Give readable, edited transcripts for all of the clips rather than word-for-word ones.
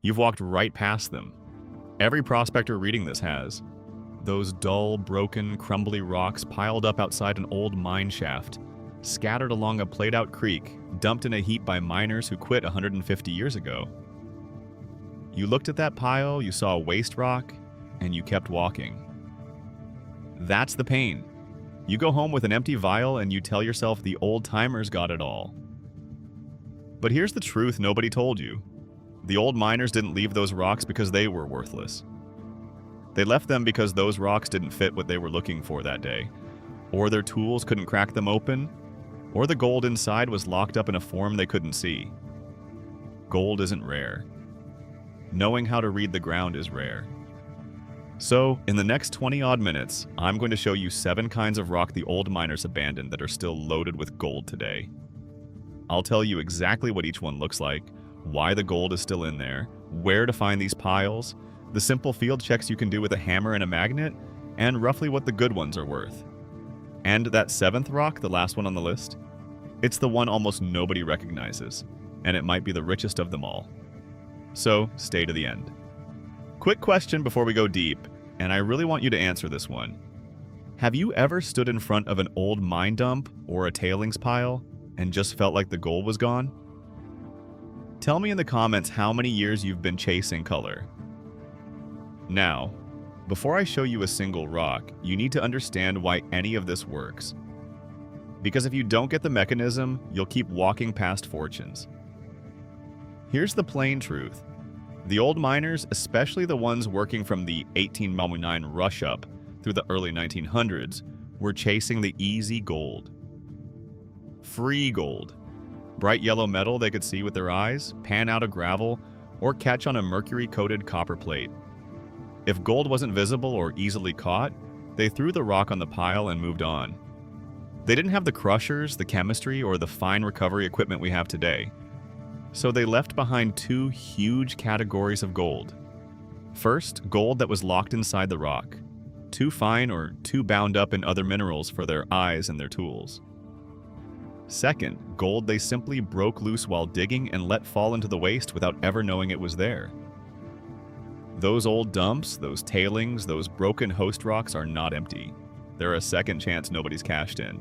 You've walked right past them. Every prospector reading this has. Those dull, broken, crumbly rocks piled up outside an old mine shaft, scattered along a played-out creek, dumped in a heap by miners who quit 150 years ago. You looked at that pile, you saw a waste rock, and you kept walking. That's the pain. You go home with an empty vial and you tell yourself the old-timers got it all. But here's the truth nobody told you. The old miners didn't leave those rocks because they were worthless. They left them because those rocks didn't fit what they were looking for that day, or their tools couldn't crack them open, or the gold inside was locked up in a form they couldn't see. Gold isn't rare. Knowing how to read the ground is rare. So, in the next 20-odd minutes, I'm going to show you 7 kinds of rock the old miners abandoned that are still loaded with gold today. I'll tell you exactly what each one looks like, why the gold is still in there, where to find these piles, the simple field checks you can do with a hammer and a magnet, and roughly what the good ones are worth. And that 7th rock, the last one on the list, it's the one almost nobody recognizes, and it might be the richest of them all. So, stay to the end. Quick question before we go deep, and I really want you to answer this one. Have you ever stood in front of an old mine dump or a tailings pile and just felt like the gold was gone? Tell me in the comments how many years you've been chasing color. Now, before I show you a single rock, you need to understand why any of this works. Because if you don't get the mechanism, you'll keep walking past fortunes. Here's the plain truth. The old miners, especially the ones working from the 1899 rush-up through the early 1900s, were chasing the easy gold. Free gold. Bright yellow metal they could see with their eyes, pan out of gravel, or catch on a mercury-coated copper plate. If gold wasn't visible or easily caught, they threw the rock on the pile and moved on. They didn't have the crushers, the chemistry, or the fine recovery equipment we have today. So they left behind 2 huge categories of gold. First, gold that was locked inside the rock, too fine or too bound up in other minerals for their eyes and their tools. Second, gold they simply broke loose while digging and let fall into the waste without ever knowing it was there. Those old dumps, those tailings, those broken host rocks are not empty. They're a second chance nobody's cashed in.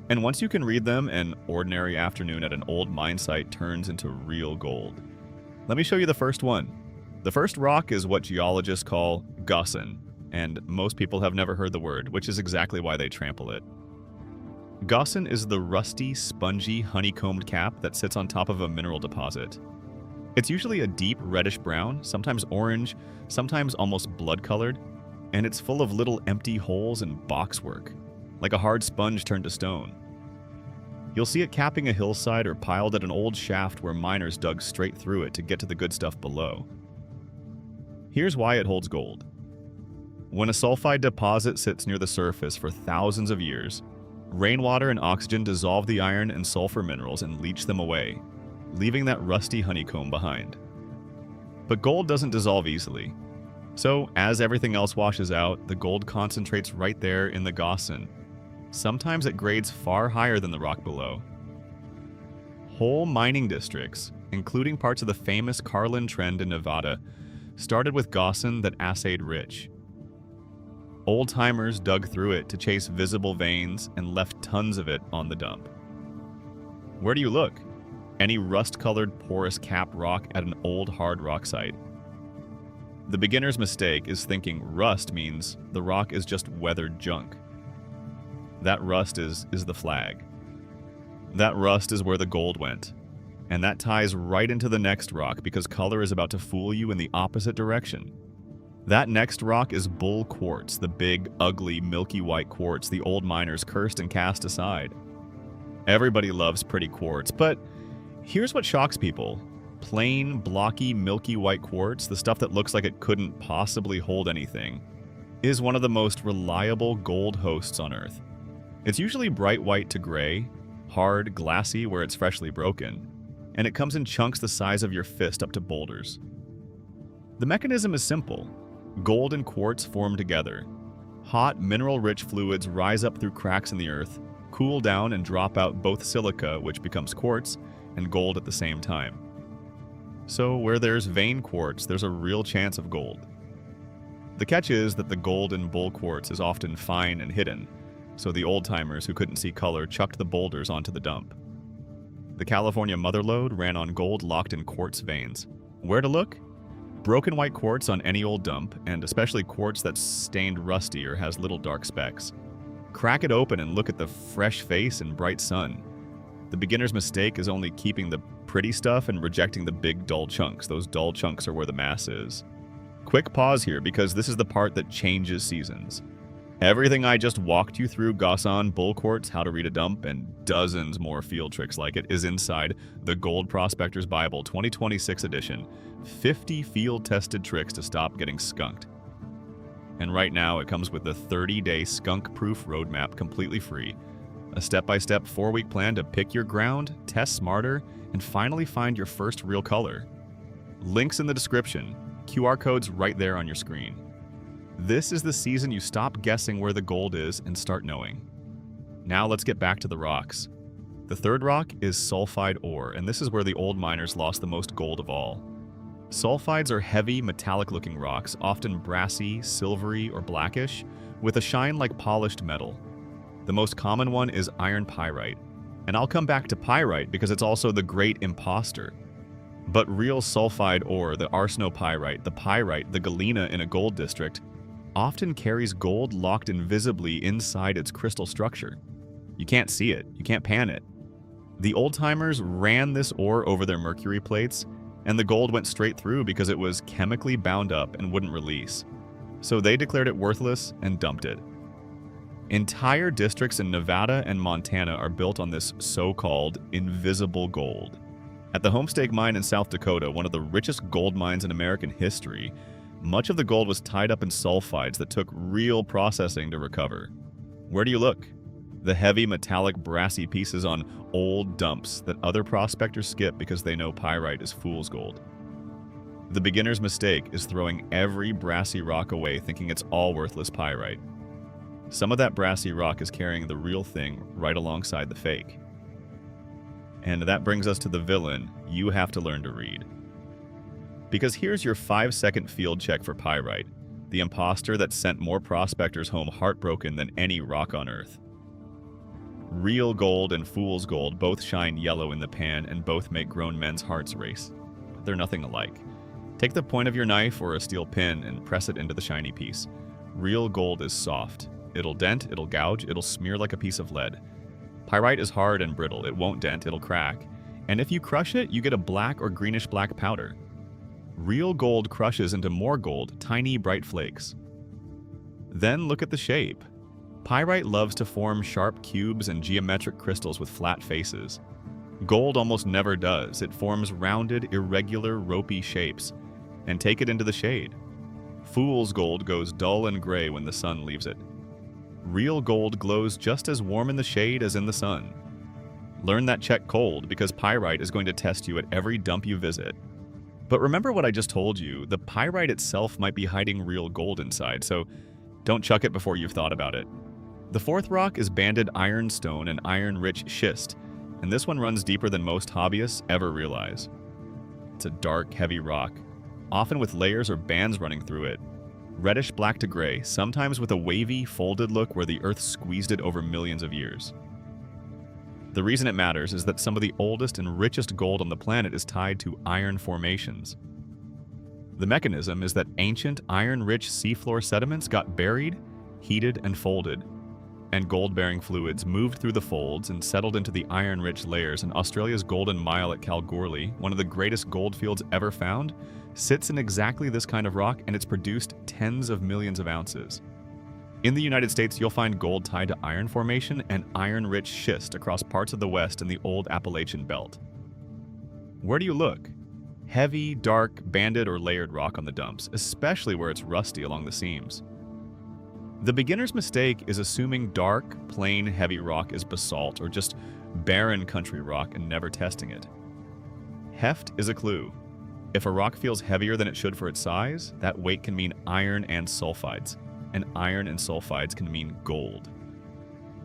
And once you can read them, an ordinary afternoon at an old mine site turns into real gold. Let me show you the first one. The first rock is what geologists call Gossan, and most people have never heard the word, which is exactly why they trample it. Gossan is the rusty, spongy, honeycombed cap that sits on top of a mineral deposit. It's usually a deep reddish brown, sometimes orange, sometimes almost blood-colored, and it's full of little empty holes and boxwork, like a hard sponge turned to stone. You'll see it capping a hillside or piled at an old shaft where miners dug straight through it to get to the good stuff below. Here's why it holds gold. When a sulfide deposit sits near the surface for thousands of years, rainwater and oxygen dissolve the iron and sulfur minerals and leach them away, leaving that rusty honeycomb behind. But gold doesn't dissolve easily. So, as everything else washes out, the gold concentrates right there in the Gossan, sometimes at grades far higher than the rock below. Whole mining districts, including parts of the famous Carlin Trend in Nevada, started with Gossan that assayed rich. Old-timers dug through it to chase visible veins and left tons of it on the dump. Where do you look? Any rust-colored porous cap rock at an old hard rock site. The beginner's mistake is thinking rust means the rock is just weathered junk. That rust is the flag. That rust is where the gold went. And that ties right into the next rock because color is about to fool you in the opposite direction. That next rock is bull quartz, the big, ugly, milky white quartz the old miners cursed and cast aside. Everybody loves pretty quartz, but here's what shocks people. Plain, blocky, milky white quartz, the stuff that looks like it couldn't possibly hold anything, is one of the most reliable gold hosts on Earth. It's usually bright white to gray, hard, glassy where it's freshly broken, and it comes in chunks the size of your fist up to boulders. The mechanism is simple. Gold and quartz form together. Hot, mineral-rich fluids rise up through cracks in the earth, cool down and drop out both silica, which becomes quartz, and gold at the same time. So where there's vein quartz, there's a real chance of gold. The catch is that the gold in bull quartz is often fine and hidden, so the old-timers who couldn't see color chucked the boulders onto the dump. The California mother lode ran on gold locked in quartz veins. Where to look? Broken white quartz on any old dump, and especially quartz that's stained rusty or has little dark specks. Crack it open and look at the fresh face and bright sun. The beginner's mistake is only keeping the pretty stuff and rejecting the big dull chunks. Those dull chunks are where the mass is. Quick pause here because this is the part that changes seasons. Everything I just walked you through, Gossan, bull quartz, how to read a dump, and dozens more field tricks like it, is inside the Gold Prospectors Bible 2026 edition. 50 field-tested tricks to stop getting skunked. And right now it comes with a 30-day skunk-proof roadmap completely free. A step-by-step 4-week plan to pick your ground, test smarter, and finally find your first real color. Links in the description. QR codes right there on your screen. This is the season you stop guessing where the gold is and start knowing. Now let's get back to the rocks. The third rock is sulfide ore, and this is where the old miners lost the most gold of all. Sulfides are heavy, metallic-looking rocks, often brassy, silvery, or blackish, with a shine like polished metal. The most common one is iron pyrite, and I'll come back to pyrite because it's also the great impostor. But real sulfide ore, the arsenopyrite, the pyrite, the galena in a gold district, often carries gold locked invisibly inside its crystal structure. You can't see it, you can't pan it. The old-timers ran this ore over their mercury plates, and the gold went straight through because it was chemically bound up and wouldn't release. So they declared it worthless and dumped it. Entire districts in Nevada and Montana are built on this so-called invisible gold. At the Homestake Mine in South Dakota, one of the richest gold mines in American history, much of the gold was tied up in sulfides that took real processing to recover. Where do you look? The heavy metallic brassy pieces on old dumps that other prospectors skip because they know pyrite is fool's gold. The beginner's mistake is throwing every brassy rock away thinking it's all worthless pyrite. Some of that brassy rock is carrying the real thing right alongside the fake. And that brings us to the villain you have to learn to read. Because here's your 5-second field check for pyrite, the imposter that sent more prospectors home heartbroken than any rock on Earth. Real gold and fool's gold both shine yellow in the pan and both make grown men's hearts race. But they're nothing alike. Take the point of your knife or a steel pin and press it into the shiny piece. Real gold is soft. It'll dent, it'll gouge, it'll smear like a piece of lead. Pyrite is hard and brittle. It won't dent, it'll crack. And if you crush it, you get a black or greenish-black powder. Real gold crushes into more gold, tiny, bright flakes. Then look at the shape. Pyrite loves to form sharp cubes and geometric crystals with flat faces. Gold almost never does. It forms rounded, irregular, ropey shapes. And take it into the shade. Fool's gold goes dull and gray when the sun leaves it. Real gold glows just as warm in the shade as in the sun. Learn that check cold because pyrite is going to test you at every dump you visit. But remember what I just told you, the pyrite itself might be hiding real gold inside, so don't chuck it before you've thought about it. The fourth rock is banded ironstone and iron-rich schist, and this one runs deeper than most hobbyists ever realize. It's a dark, heavy rock, often with layers or bands running through it. Reddish black to gray, sometimes with a wavy, folded look where the earth squeezed it over millions of years. The reason it matters is that some of the oldest and richest gold on the planet is tied to iron formations. The mechanism is that ancient iron-rich seafloor sediments got buried, heated, and folded, and gold-bearing fluids moved through the folds and settled into the iron-rich layers, and Australia's Golden Mile at Kalgoorlie, one of the greatest gold fields ever found, sits in exactly this kind of rock, and it's produced tens of millions of ounces. In the United States, you'll find gold tied to iron formation and iron-rich schist across parts of the West in the old Appalachian Belt. Where do you look? Heavy, dark, banded, or layered rock on the dumps, especially where it's rusty along the seams. The beginner's mistake is assuming dark, plain, heavy rock is basalt or just barren country rock and never testing it. Heft is a clue. If a rock feels heavier than it should for its size, that weight can mean iron and sulfides, and iron and sulfides can mean gold.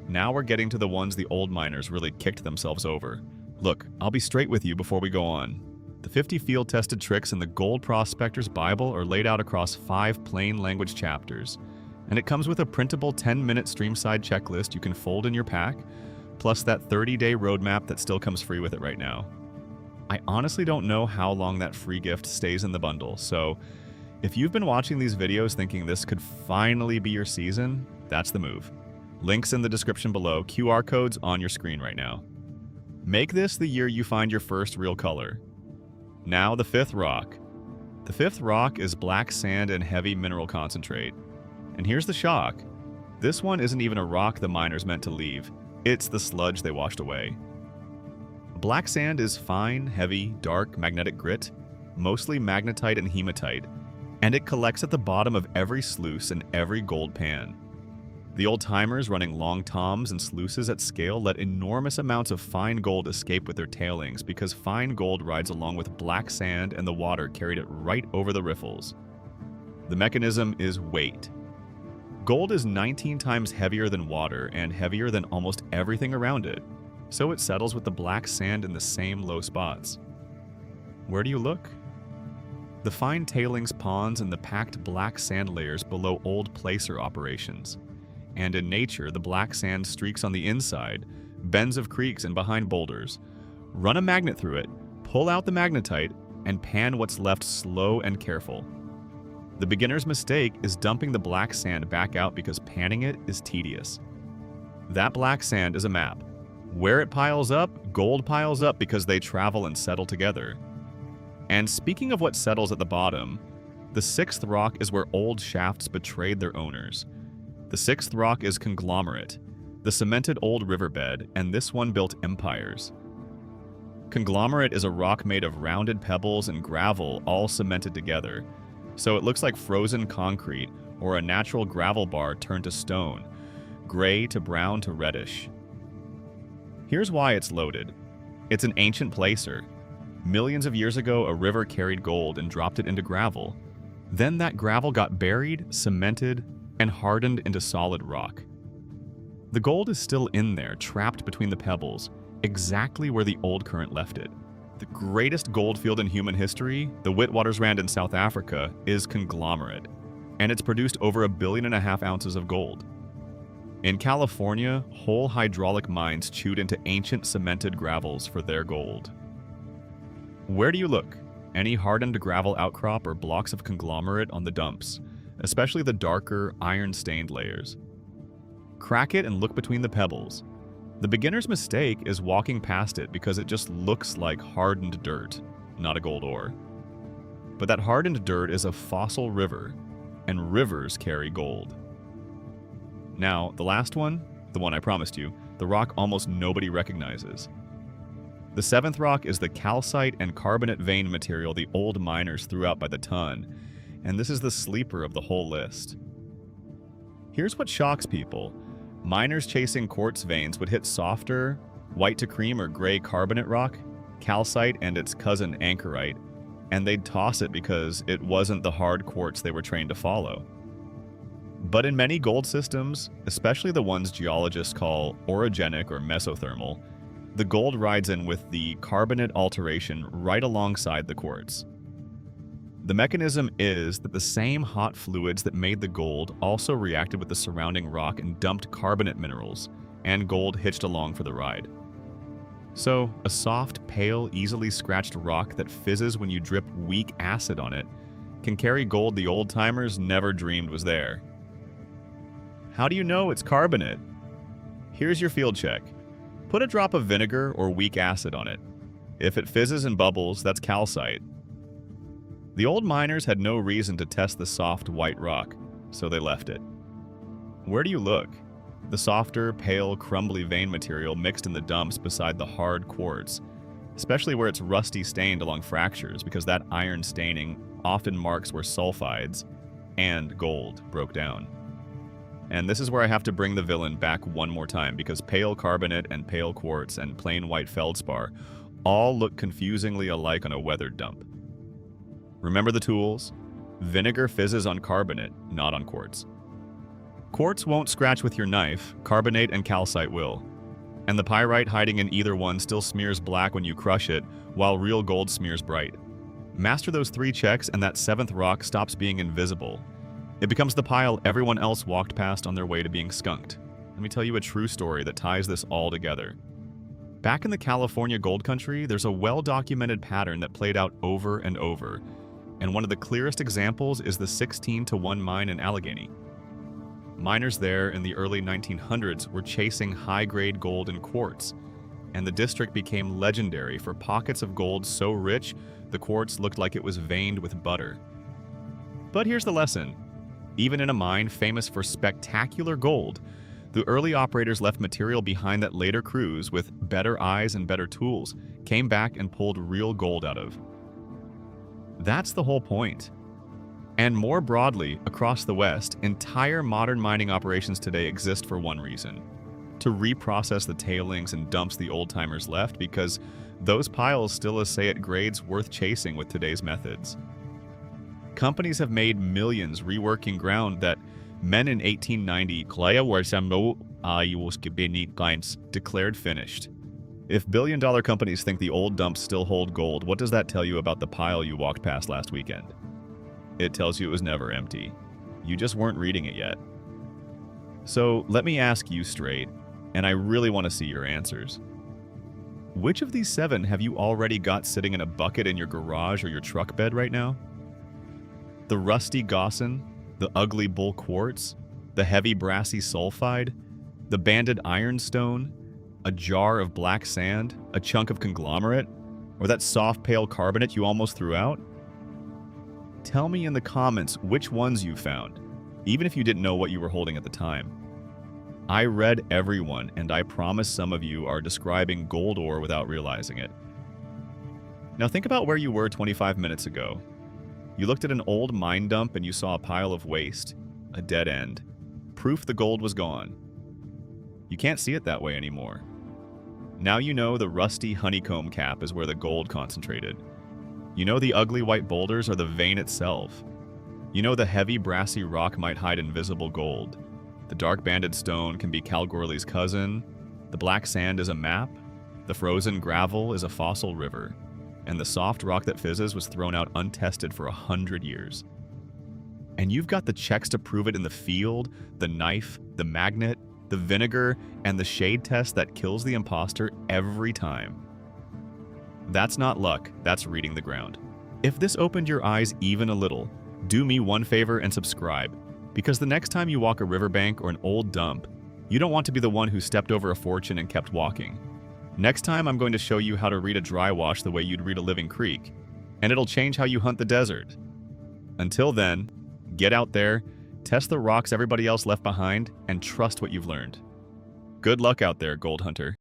Now we're getting to the ones the old miners really kicked themselves over. Look, I'll be straight with you before we go on. The 50 field-tested tricks in the Gold Prospector's Bible are laid out across 5 plain language chapters, and it comes with a printable 10-minute streamside checklist you can fold in your pack, plus that 30-day roadmap that still comes free with it right now. I honestly don't know how long that free gift stays in the bundle, so if you've been watching these videos thinking this could finally be your season, that's the move. Links in the description below, QR codes on your screen right now. Make this the year you find your first real color. Now the 5th rock. The 5th rock is black sand and heavy mineral concentrate. And here's the shock. This one isn't even a rock the miners meant to leave. It's the sludge they washed away. Black sand is fine, heavy, dark, magnetic grit, mostly magnetite and hematite, and it collects at the bottom of every sluice and every gold pan. The old-timers running long toms and sluices at scale let enormous amounts of fine gold escape with their tailings because fine gold rides along with black sand and the water carried it right over the riffles. The mechanism is weight. Gold is 19 times heavier than water and heavier than almost everything around it, so it settles with the black sand in the same low spots. Where do you look? The fine tailings ponds and the packed black sand layers below old placer operations. And in nature, the black sand streaks on the inside, bends of creeks and behind boulders. Run a magnet through it, pull out the magnetite, and pan what's left slow and careful. The beginner's mistake is dumping the black sand back out because panning it is tedious. That black sand is a map. Where it piles up, gold piles up because they travel and settle together. And speaking of what settles at the bottom, the 6th rock is where old shafts betrayed their owners. The 6th rock is Conglomerate, the cemented old riverbed, and this one built empires. Conglomerate is a rock made of rounded pebbles and gravel all cemented together, so it looks like frozen concrete or a natural gravel bar turned to stone, gray to brown to reddish. Here's why it's loaded. It's an ancient placer. Millions of years ago, a river carried gold and dropped it into gravel. Then that gravel got buried, cemented, and hardened into solid rock. The gold is still in there, trapped between the pebbles, exactly where the old current left it. The greatest gold field in human history, the Witwatersrand in South Africa, is Conglomerate, and it's produced over 1.5 billion ounces of gold. In California, whole hydraulic mines chewed into ancient cemented gravels for their gold. Where do you look? Any hardened gravel outcrop or blocks of Conglomerate on the dumps, especially the darker, iron-stained layers. Crack it and look between the pebbles. The beginner's mistake is walking past it because it just looks like hardened dirt, not a gold ore. But that hardened dirt is a fossil river, and rivers carry gold. Now, the last one, the one I promised you, the rock almost nobody recognizes. The 7th rock is the calcite and carbonate vein material the old miners threw out by the ton, and this is the sleeper of the whole list. Here's what shocks people. Miners chasing quartz veins would hit softer, white to cream or gray carbonate rock, calcite and its cousin anchorite, and they'd toss it because it wasn't the hard quartz they were trained to follow. But in many gold systems, especially the ones geologists call orogenic or mesothermal, the gold rides in with the carbonate alteration right alongside the quartz. The mechanism is that the same hot fluids that made the gold also reacted with the surrounding rock and dumped carbonate minerals, and gold hitched along for the ride. So, a soft, pale, easily scratched rock that fizzes when you drip weak acid on it can carry gold the old-timers never dreamed was there. How do you know it's carbonate? Here's your field check. Put a drop of vinegar or weak acid on it. If it fizzes and bubbles, that's calcite. The old miners had no reason to test the soft white rock, so they left it. Where do you look? The softer, pale, crumbly vein material mixed in the dumps beside the hard quartz, especially where it's rusty stained along fractures because that iron staining often marks where sulfides and gold broke down. And this is where I have to bring the villain back one more time because pale carbonate and pale quartz and plain white feldspar all look confusingly alike on a weathered dump. Remember the tools? Vinegar fizzes on carbonate, not on quartz. Quartz won't scratch with your knife, carbonate and calcite will. And the pyrite hiding in either one still smears black when you crush it, while real gold smears bright. Master those 3 checks and that 7th rock stops being invisible. It becomes the pile everyone else walked past on their way to being skunked. Let me tell you a true story that ties this all together. Back in the California gold country, there's a well-documented pattern that played out over and over, and one of the clearest examples is the 16-to-1 mine in Allegheny. Miners there in the early 1900s were chasing high-grade gold and quartz, and the district became legendary for pockets of gold so rich the quartz looked like it was veined with butter. But here's the lesson. Even in a mine famous for spectacular gold, the early operators left material behind that later crews with better eyes and better tools came back and pulled real gold out of. That's the whole point. And more broadly, across the West, entire modern mining operations today exist for one reason: to reprocess the tailings and dumps the old-timers left, because those piles still assay at grades worth chasing with today's methods. Companies have made millions reworking ground that men in 1890 declared finished. If billion-dollar companies think the old dumps still hold gold, what does that tell you about the pile you walked past last weekend? It tells you it was never empty. You just weren't reading it yet. So let me ask you straight, and I really want to see your answers. Which of these 7 have you already got sitting in a bucket in your garage or your truck bed right now? The rusty Gossan, the ugly bull quartz, the heavy brassy sulfide, the banded ironstone, a jar of black sand, a chunk of conglomerate, or that soft pale carbonate you almost threw out? Tell me in the comments which ones you found, even if you didn't know what you were holding at the time. I read everyone, and I promise some of you are describing gold ore without realizing it. Now think about where you were 25 minutes ago. You looked at an old mine dump and you saw a pile of waste, a dead end, proof the gold was gone. You can't see it that way anymore. Now you know the rusty honeycomb cap is where the gold concentrated. You know the ugly white boulders are the vein itself. You know the heavy brassy rock might hide invisible gold. The dark banded stone can be Kalgoorlie's cousin. The black sand is a map. The frozen gravel is a fossil river. And the soft rock that fizzes was thrown out untested for 100 years. And you've got the checks to prove it in the field, the knife, the magnet, the vinegar, and the shade test that kills the impostor every time. That's not luck, that's reading the ground. If this opened your eyes even a little, do me one favor and subscribe, because the next time you walk a riverbank or an old dump, you don't want to be the one who stepped over a fortune and kept walking. Next time I'm going to show you how to read a dry wash the way you'd read a living creek, and it'll change how you hunt the desert. Until then, get out there, test the rocks everybody else left behind, and trust what you've learned. Good luck out there, gold hunter.